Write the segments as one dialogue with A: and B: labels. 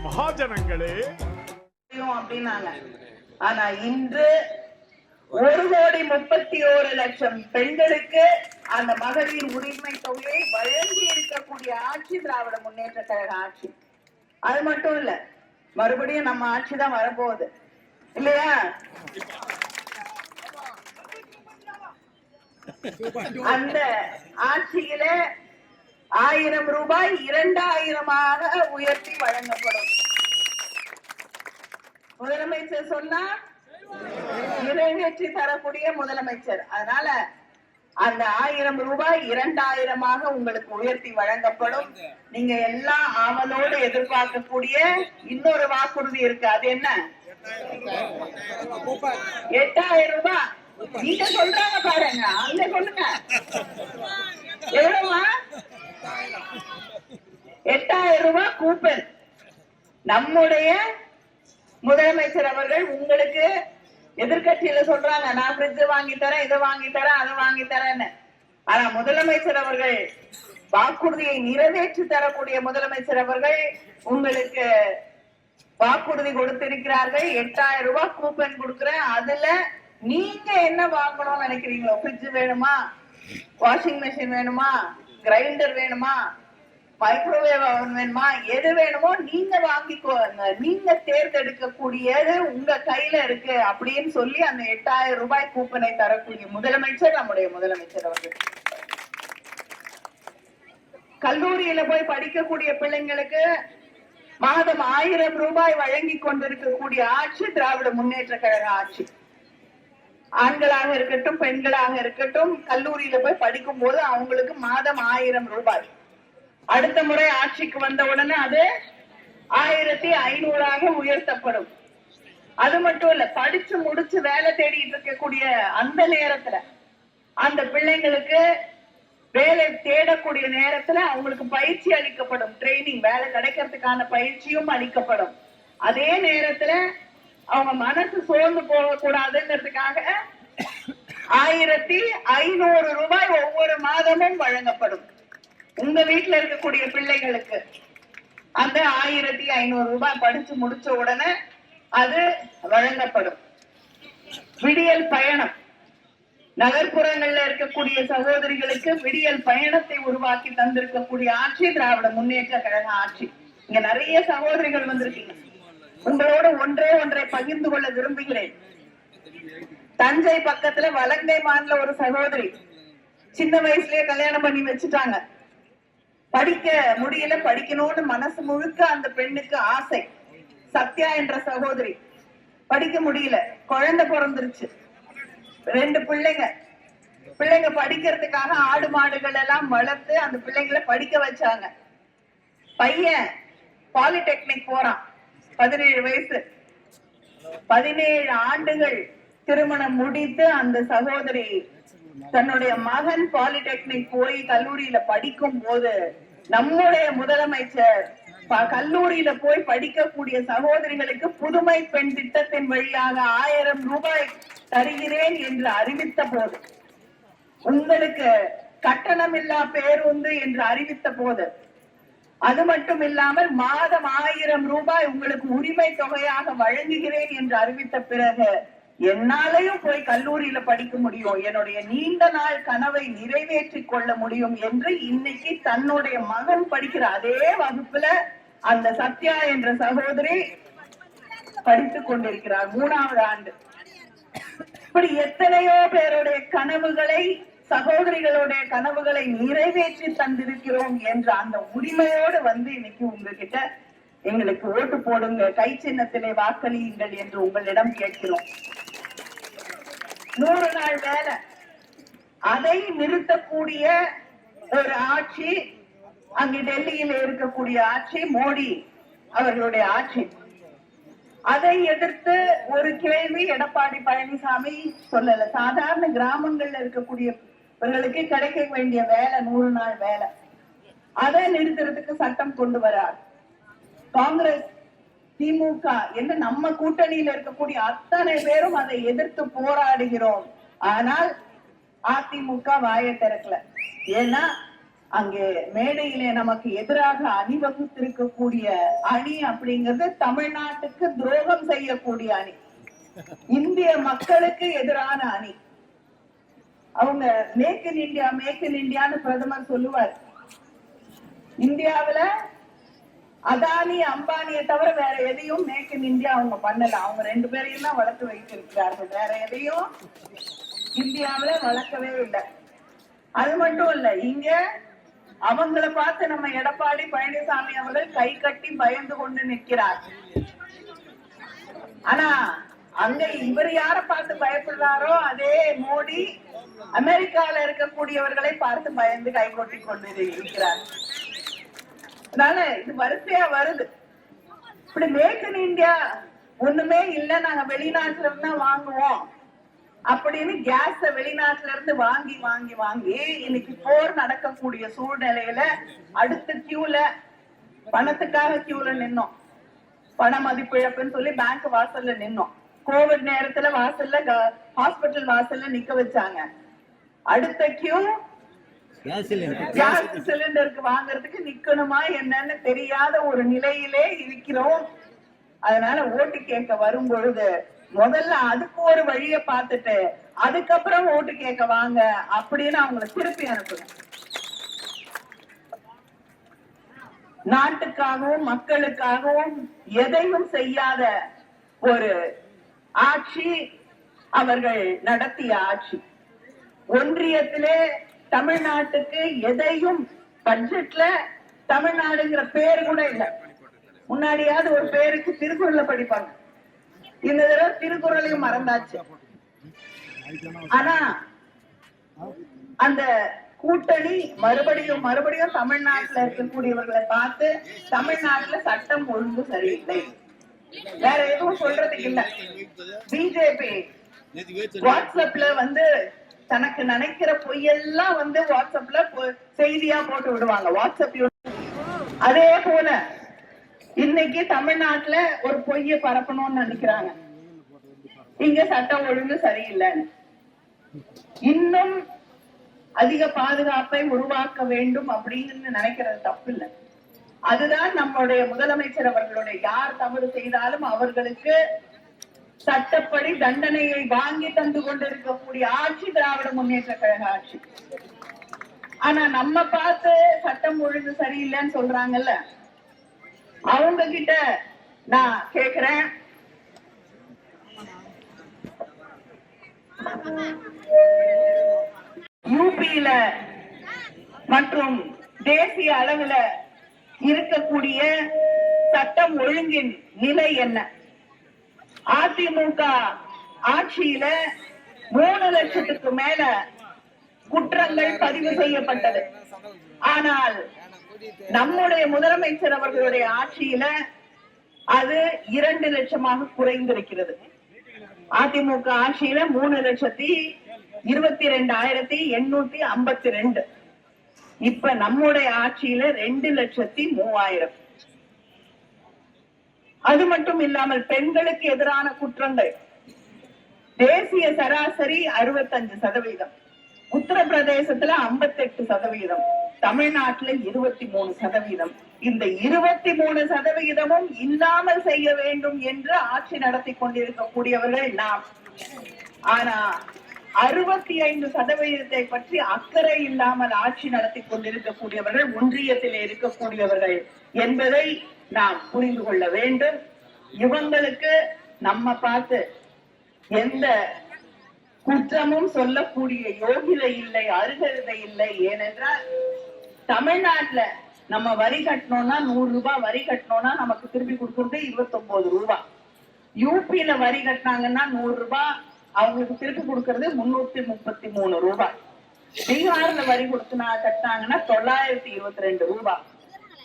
A: மகாஜனங்களே
B: அப்படின்னாங்க. ஆனா இன்று 1,31,00,000 பெண்களுக்கு அந்த மகளிர் உரிமை தொகையை வழங்கி இருக்கக்கூடிய ஆட்சி திராவிட முன்னேற்ற கழக ஆட்சி. அது மட்டும் இல்ல, மறுபடியும் நம்ம ஆட்சி தான் வரப்போகுது இல்லையா? அந்த ஆட்சியில 1000 ரூபாய் 2000 உயர்த்தி வழங்கப்படும். முதலமைச்சர் சொன்னா நிறைவேற்றி தரக்கூடிய முதலமைச்சர். அதனால அந்த 1000 ரூபாய் 2000 உங்களுக்கு உயர்த்தி வழங்கப்படும். நீங்க எல்லாம் ஆவலோடு எதிர்பார்க்கக்கூடிய இன்னொரு வாக்குறுதி இருக்கு. அது என்ன? 8000 ரூபாய். நீங்க சொல்றாங்க பாருங்க, அங்க சொல்லுங்க எவ்வளவுமா? 8000 ரூபாய் கூப்பன். நம்முடைய முதலமைச்சர் அவர்கள் உங்களுக்கு எதிர்கட்சியில சொல்றாங்க, நான் ஃப்ரிட்ஜ் வாங்கி தரேன், இதை வாங்கி தரேன், அதை வாங்கி தரேன்னு. ஆனா முதலமைச்சர் அவர்கள் வாக்குறுதியை நிறைவேற்றி தரக்கூடிய முதலமைச்சர் அவர்கள் உங்களுக்கு வாக்குறுதி கொடுத்திருக்கிறார்கள். 8000 ரூபாய் கூப்பன் கொடுக்கிறேன். அதுல நீங்க என்ன வாங்கணும்னு நினைக்கிறீங்களோ, ஃப்ரிட்ஜ் வேணுமா, வாஷிங் மெஷின் வேணுமா, கிரைண்டர் வேணுமா, மைக்ரோவேவ் ஓவன் வேணுமா, எது வேணுமோ நீங்க வாங்கிக்கோங்க. நீங்க தேர்ந்தெடுக்க கூடியது உங்க கையில இருக்கு அப்படின்னு சொல்லி அந்த 8000 ரூபாய் கூப்பனை தரக்கூடிய முதலமைச்சர் நம்முடைய முதலமைச்சர் அவர்கள். கல்லூரியில போய் படிக்கக்கூடிய பிள்ளைங்களுக்கு மாதம் 1000 ரூபாய் வழங்கி கொண்டிருக்கக்கூடிய ஆட்சி திராவிட முன்னேற்ற கழக ஆட்சி. ஆண்களாக இருக்கட்டும் பெண்களாக இருக்கட்டும், கல்லூரியில போய் படிக்கும் போது அவங்களுக்கு மாதம் 1000 ரூபாய். அடுத்த முறை ஆட்சிக்கு வந்த உடனே அது 1500 உயர்த்தப்படும். அது மட்டும் இல்ல, படிச்சு முடிச்சு வேலை தேடிட்டு இருக்கக்கூடிய அந்த நேரத்துல அந்த பிள்ளைங்களுக்கு வேலை தேடக்கூடிய நேரத்துல அவங்களுக்கு பயிற்சி அளிக்கப்படும். ட்ரைனிங், வேலை கிடைக்கிறதுக்கான பயிற்சியும் அளிக்கப்படும். அதே நேரத்துல அவங்க மனசு சோர்ந்து போக கூடாதுங்கிறதுக்காக 1500 ரூபாய் ஒவ்வொரு மாதமும் வழங்கப்படும். உங்க வீட்டுல இருக்கக்கூடிய பிள்ளைகளுக்கு அந்த 1500 ரூபாய் படிச்சு முடிச்ச உடனே அது வழங்கப்படும். விடியல் பயணம், நகர்ப்புறங்கள்ல இருக்கக்கூடிய சகோதரிகளுக்கு விடியல் பயணத்தை உருவாக்கி தந்திருக்கக்கூடிய ஆட்சி திராவிட முன்னேற்ற கழக ஆட்சி. இங்க நிறைய சகோதரிகள் வந்திருக்கீங்க. உங்களோட ஒன்றை பகிர்ந்து கொள்ள விரும்புகிறேன். தஞ்சை பக்கத்துல வலங்கை மாநில ஒரு சகோதரி சின்ன வயசுலயே கல்யாணம் பண்ணி வச்சுட்டாங்க. படிக்க முடியல, படிக்கணும்னு மனசு முழுக்க அந்த பெண்ணுக்கு ஆசை. சத்யா என்ற சகோதரி படிக்க முடியல, குழந்தை பிறந்துருச்சு, 2 பிள்ளைங்க படிக்கிறதுக்காக ஆடு மாடுகள் எல்லாம் வளர்த்து அந்த பிள்ளைங்களை படிக்க வச்சாங்க. பையன் பாலிடெக்னிக் போறான், 17 வயசு. 17 ஆண்டுகள் திருமணம் முடித்து அந்த சகோதரி தன்னுடைய மகன் பாலிடெக்னிக் போய் கல்லூரியில படிக்கும் போது நம்முடைய முதலமைச்சர் கல்லூரியில போய் படிக்கக்கூடிய சகோதரிகளுக்கு புதுமை பெண் திட்டத்தின் வழியாக 1000 ரூபாய் தருகிறேன் என்று அறிவித்த போது, உங்களுக்கு கட்டணமில்லா பேருந்து என்று அறிவித்த போது, அது மட்டும் இல்லாமல் மாதம் 1000 ரூபாய் உங்களுக்கு உரிமை தொகையாக வழங்குகிறேன் என்று அறிவித்த பிறகு என்னாலையும் போய் கல்லூரியில படிக்க முடியும், என்னுடைய நீண்ட நாள் கனவை நிறைவேற்றி கொள்ள முடியும் என்று இன்னைக்கு தன்னுடைய மகன் படிக்கிற அதே வகுப்புல அந்த சத்யா என்ற சகோதரி படித்துக் கொண்டிருக்கிறார், 3வது ஆண்டு. இப்படி எத்தனையோ பேருடைய கனவுகளை, சகோதரிகளுடைய கனவுகளை நிறைவேற்றி தந்திருக்கிறோம் என்ற அந்த உரிமையோடு வந்து இன்னைக்கு உங்ககிட்ட எங்களுக்கு ஓட்டு போடுங்க, கை சின்னத்திலே வாக்களியுங்கள் என்று உங்களிடம் கேட்கிறோம். 100 நாள் வேலை, அதை நிறுத்தக்கூடிய ஒரு ஆட்சி அங்கு டெல்லியில் இருக்கக்கூடிய ஆட்சி, மோடி அவர்களுடைய ஆட்சி. அதை எதிர்த்து ஒரு கேள்வி எடப்பாடி பழனிசாமி சொல்லல. சாதாரண கிராமங்கள்ல இருக்கக்கூடியவர்களுக்கு கிடைக்க வேண்டிய வேலை 100 நாள் வேலை, அதை நிறுத்துறதுக்கு சட்டம் கொண்டு வரார். காங்கிரஸ், திமுக என்ன நம்ம கூட்டணியில இருக்கக்கூடிய அத்தனை பேரும் அதை எதிர்த்து போராடுகிறோம். ஆனால் அதிமுக வாயை திறக்கல. ஏன்னா அங்கே மேடையிலே நமக்கு எதிராக அணிவகுத்திருக்கக்கூடிய அணி அப்படிங்கிறது தமிழ்நாட்டுக்கு துரோகம் செய்யக்கூடிய அணி, இந்திய மக்களுக்கு எதிரான அணி. அவங்க make in India make in இந்தியான்னு பிரதமர் சொல்லுவார். இந்தியாவில அதானி அம்பானியை தவிர வேற எதையும் மேக் இன் இந்தியா அவங்க பண்ணல. அவங்க 2 பேரையும் தான் வளர்த்து வைத்திருக்கிறார்கள், வேற எதையும் இந்தியாவில வளர்க்கவே இல்லை. அது மட்டும் இல்ல, இங்க அவங்களை பார்த்து நம்ம எடப்பாடி பழனிசாமி அவர்கள் கை கட்டி பயந்து கொண்டு நிற்கிறார். ஆனா அங்க இவர் யார பார்த்து பயப்படுறாரோ அதே மோடி அமெரிக்கால இருக்கக்கூடியவர்களை பார்த்து பயந்து கை கொட்டி கொண்டு இருக்கிறார். அதனால இது வரிசையா வருது. இப்படி மேக் இன் இந்தியா ஒண்ணுமே இல்ல, நாங்க வெளிநாட்டுல இருந்து வாங்குவோம் அப்படின்னு கேஸ வெளிநாட்டுல இருந்து வாங்கி வாங்கி வாங்கி இன்னைக்கு போர் நடக்கக்கூடிய சூழ்நிலையில அடுத்த கியூல பணத்துக்காக கியூல நின்னோம். பண மதிப்பிழப்புன்னு சொல்லி பேங்க் வாசல்ல நின்னோம். கோவிட் நேரத்துல வாசல்ல ஹாஸ்பிட்டல் வாசல்ல நிக்க வச்சாங்க. அடுத்த கியூ கேஸ் சிலிண்டருக்கு வாங்குறதுக்கு நிக்கணுமா என்னன்னு தெரியாத ஒரு நிலையிலே இருக்கிறோம். அதனால ஓட்டு கேட்க வரும் பொழுது முதல்ல அதுக்கு ஒரு வழிய பார்த்துட்டு அதுக்கப்புறம் ஓட்டு கேட்க வாங்க அப்படின்னு அவங்களை திருப்பி அனுப்பணும். நாட்டுக்காகவும் மக்களுக்காகவும் எதையும் செய்யாத ஒரு ஆட்சி அவர்கள் நடத்திய ஆட்சி. ஒன்றியத்திலே தமிழ்நாட்டுக்கு எதையும் பட்ஜெட்ல தமிழ்நாடுங்கிற பேர் கூட இல்லை. முன்னாடியாவது ஒரு பேருக்கு திருக்குறளை படிப்பாங்க, இந்த தடவை திருக்குறளையும் மறந்தாச்சு. ஆனா அந்த கூட்டணி மறுபடியும் மறுபடியும் தமிழ்நாட்டுல இருக்கக்கூடியவர்களை பார்த்து தமிழ்நாட்டுல சட்டம் ஒழுங்கு சரியில்லை, வேற எதுவும் சொல்றதுக்கு இல்ல. பிஜேபி வாட்ஸ்அப்ல தனக்கு நினைக்கிற பொய்யெல்லாம் வாட்ஸ்அப்ல செய்தியா போட்டு விடுவாங்க. வாட்ஸ்அப் அதே போல இன்னைக்கு தமிழ்நாட்டுல ஒரு பொய்ய பரப்பணும்னு நினைக்கிறாங்க, இங்க சட்டம் ஒழுங்கு சரியில்லைன்னு. இன்னும் அதிக பாதுகாப்பை உருவாக்க வேண்டும் அப்படின்னு நினைக்கிறது தப்பு இல்லை. அதுதான் நம்மளுடைய முதலமைச்சர் அவர்களுடைய யார் தவறு செய்தாலும் அவர்களுக்கு சட்டப்படி தண்டனையை வாங்கி தந்து கொண்டிருக்கக்கூடிய ஆட்சி திராவிட முன்னேற்ற கழக ஆட்சி. ஆனா நம்ம பார்த்து சட்டம் ஒழுங்கு சரியில்லைன்னு சொல்றாங்கல்ல, அவங்க கிட்ட நான் கேக்குறேன், யூபியில மற்றும் தேசிய அளவுல இருக்கக்கூடிய சட்டம் ஒழுங்கின் நிலை என்ன? அதிமுக ஆட்சியில 3 லட்சத்துக்கு மேல குற்றங்கள் பதிவு செய்யப்பட்டது. ஆனால் நம்முடைய முதலமைச்சர் அவர்களுடைய ஆட்சியில அது 2 லட்சமாக குறைந்திருக்கிறது. அதிமுக ஆட்சியில 3,22,852. இப்ப நம்முடைய ஆட்சியில 2,03,000. அது மட்டும் இல்லாமல் பெண்களுக்கு எதிரான குற்றங்கள் தேசிய சராசரி 65%, உத்தரப்பிரதேசத்துல 58%, தமிழ்நாட்டுல 23%. இந்த 23%ம் இல்லாமல் செய்ய வேண்டும் என்று ஆட்சி நடத்தி கொண்டிருக்கக்கூடியவர்கள் நாம். ஆனா 65% பற்றி அக்கறை இல்லாமல் ஆட்சி நடத்தி கொண்டிருக்கக்கூடியவர்கள் ஒன்றியத்தில் இருக்கக்கூடியவர்கள் என்பதை நாம் புரிந்து கொள்ள வேண்டும். இவங்களுக்கு நம்ம பார்த்து எந்த குற்றமும் சொல்லக்கூடிய யோகிதை இல்லை, அருகதை இல்லை. ஏனென்றால் தமிழ்நாட்டுல நம்ம வரி கட்டணும்னா 100 ரூபாய் வரி கட்டணும்னா நமக்கு திருப்பி கொடுக்கறது 29 ரூபாய். யூபியில வரி கட்டினாங்கன்னா 100 ரூபாய், அவங்களுக்கு திருப்பி கொடுக்கறது 333 ரூபாய். பீகார்ல வரி கட்டினாங்கன்னா 922 ரூபாய்.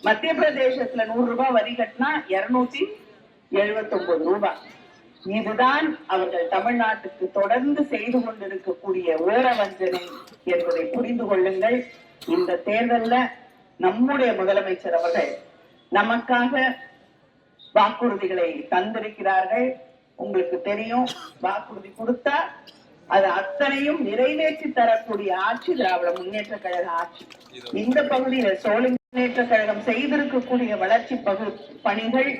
B: மத்திய பிரதேசத்துல 100 ரூபாய் வரி கட்டினா 279 ரூபாய். இதுதான் அவர்கள் தமிழ்நாட்டுக்கு தொடர்ந்து செய்து கொண்டிருக்கக்கூடிய ஓரவஞ்சனை என்பதை புரிந்து கொள்ளுங்கள். இந்த தேர்தல்ல நம்முடைய முதலமைச்சர் அவர்கள் நமக்காக வாக்குறுதிகளை தந்திருக்கிறார்கள். உங்களுக்கு தெரியும், வாக்குறுதி கொடுத்தா அது அத்தனையும் நிறைவேற்றி தரக்கூடிய ஆட்சி திராவிட முன்னேற்ற கழக ஆட்சி. இந்த பகுதியில சோழ முன்னேற்ற கழகம் செய்திருக்கக்கூடிய வளர்ச்சி பணிகள்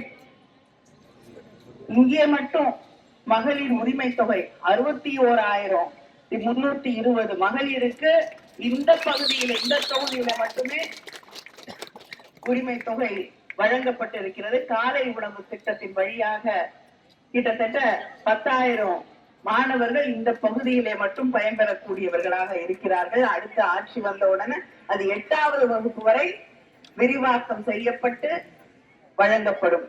B: இங்கே மட்டும் மகளிர் உரிமை தொகை 61,320 மகளிருக்கு இந்த பகுதியில இந்த தொகுதியில மட்டுமே உரிமை தொகை வழங்கப்பட்டிருக்கிறது. காலை உணவு திட்டத்தின் வழியாக கிட்டத்தட்ட 10,000 மாணவர்கள் இந்த பகுதியிலே மட்டும் பயன்பெறக்கூடியவர்களாக இருக்கிறார்கள். அடுத்த ஆட்சி வந்தவுடனே அது 8வது வகுப்பு வரை விரிவாக்கம் செய்யப்பட்டு வழங்கப்படும்.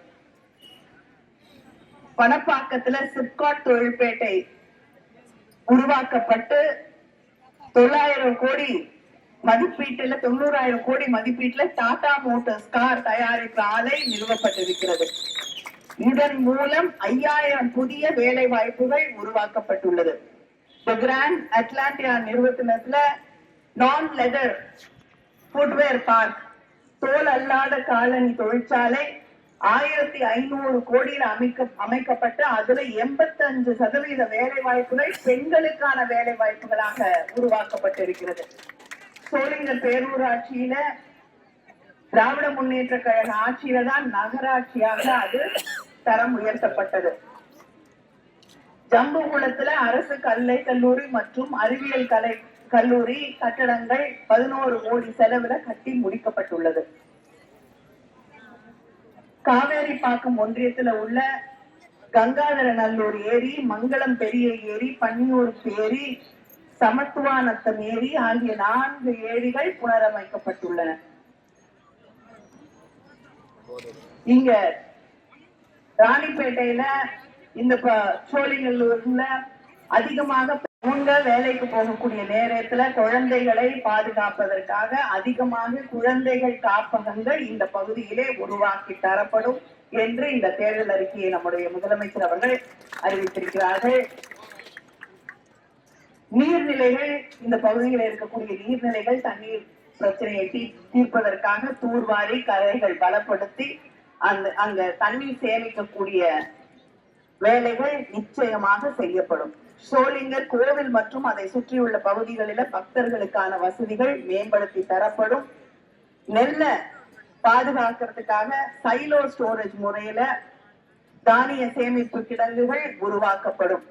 B: பணப்பாக்கத்துல சிப்காட் தொழில்பேட்டை உருவாக்கப்பட்டு 900 கோடி மதிப்பீட்டுல 90,000 கோடி மதிப்பீட்டுல டாடா மோட்டார்ஸ் கார் தயாரிப்பு ஆலை நிறுவப்பட்டிருக்கிறது. இதன் மூலம் 5,000 புதிய வேலை வாய்ப்புகள் உருவாக்கப்பட்டுள்ளது. கிராண்ட் அட்லாண்டியா நிறுவனத்துல நான் லெதர் ஃபுட்வேர் பார்க் தோல் அல்லாத காலனி தொழிற்சாலை 1,500 கோடியில் அமைக்கப்பட்டு அதுல 85% வேலை வாய்ப்புகள் பெண்களுக்கான வேலை வாய்ப்புகளாக உருவாக்கப்பட்டிருக்கிறது. சோளிங்கர் பேரூராட்சியில திராவிட முன்னேற்ற கழக ஆட்சியில தான் நகராட்சியாக அது தரம் உயர்த்தப்பட்டது. ஜம்புகுளத்துல அரசு கல்லூரி மற்றும் அறிவியல் கல்லூரி கட்டடங்கள் 11 கோடி செலவுல கட்டி முடிக்கப்பட்டுள்ளது. காவேரிப்பாக்கம் ஒன்றியத்துல உள்ள கங்காதரநல்லூர் ஏரி, மங்களம் பெரிய ஏரி, பன்னியூர் ஏரி, சமத்துவானத்தம் ஏரி ஆகிய 4 ஏரிகள் புனரமைக்கப்பட்டுள்ளன. இங்க ராணிப்பேட்டையில இந்த சோழிங்கல்லூர்ல அதிகமாக அவங்க வேலைக்கு போகக்கூடிய நேரத்துல குழந்தைகளை பாதுகாப்பதற்காக அதிகமாக குழந்தைகள் காப்பகங்கள் இந்த பகுதியிலே உருவாக்கி தரப்படும் என்று இந்த தேர்தல் அறிக்கையை நம்முடைய முதலமைச்சர் அவர்கள் அறிவித்திருக்கிறார்கள். நீர்நிலைகள், இந்த பகுதியில் இருக்கக்கூடிய நீர்நிலைகள் தண்ணீர் பிரச்சனையை தீர்ப்பதற்காக தூர்வாரி கரைகள் பலப்படுத்தி அங்க தண்ணீர் சேமிக்கக்கூடிய வேலைகள் நிச்சயமாக செய்யப்படும். சோளிங்கர் கோவில் மற்றும் அதை சுற்றியுள்ள பகுதிகளில பக்தர்களுக்கான வசதிகள் மேம்படுத்தி தரப்படும். நெல்ல பாதுகாக்கிறதுக்காக சைலோ ஸ்டோரேஜ் முறையில தானிய சேமிப்பு கிடங்குகள் உருவாக்கப்படும்.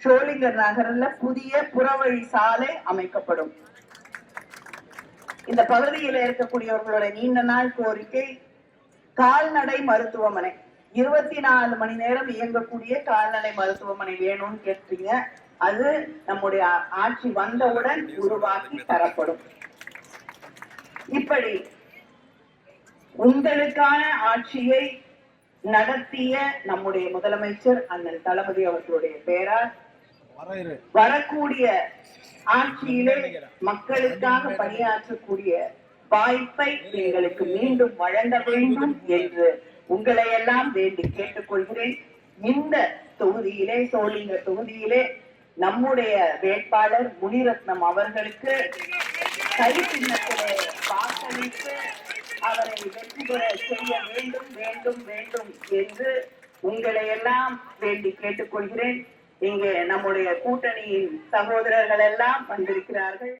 B: சோளிங்கர் நகரில் புதிய புறவழி சாலை அமைக்கப்படும். இந்த பகுதியில் இருக்கக்கூடியவர்களுடைய நீண்ட நாள் கோரிக்கை கால்நடை மருத்துவமனை, 24 மணி நேரம் இயங்கக்கூடிய கால்நடை மருத்துவமனை வேணும்னு கேட்டீங்க. அது நம்முடைய ஆட்சி வந்தவுடன் உருவாக்கி தரப்படும். இப்படி உங்களுக்கான ஆட்சியை நடத்திய நம்முடைய முதலமைச்சர் அண்ணன் தளபதி அவர்களுடைய பெயரால் வரக்கூடிய ஆட்சியிலே மக்களுக்காக பணியாற்றக்கூடிய வாய்ப்பை எங்களுக்கு மீண்டும் வழங்க வேண்டும் என்று உங்களை எல்லாம் வேண்டி கேட்டுக்கொள்கிறேன். இந்த தொகுதியிலே, சோளிங்கர் தொகுதியிலே நம்முடைய வேட்பாளர் முனிரத்னம் அவர்களுக்கு கை சின்னத்திலே வாக்களித்து அவரை வெற்றி பெற செய்ய வேண்டும் வேண்டும் வேண்டும் என்று உங்களை எல்லாம் வேண்டி கேட்டுக்கொள்கிறேன். இங்கே நம்முடைய கூட்டணியின் சகோதரர்கள் எல்லாம் வந்திருக்கிறார்கள்.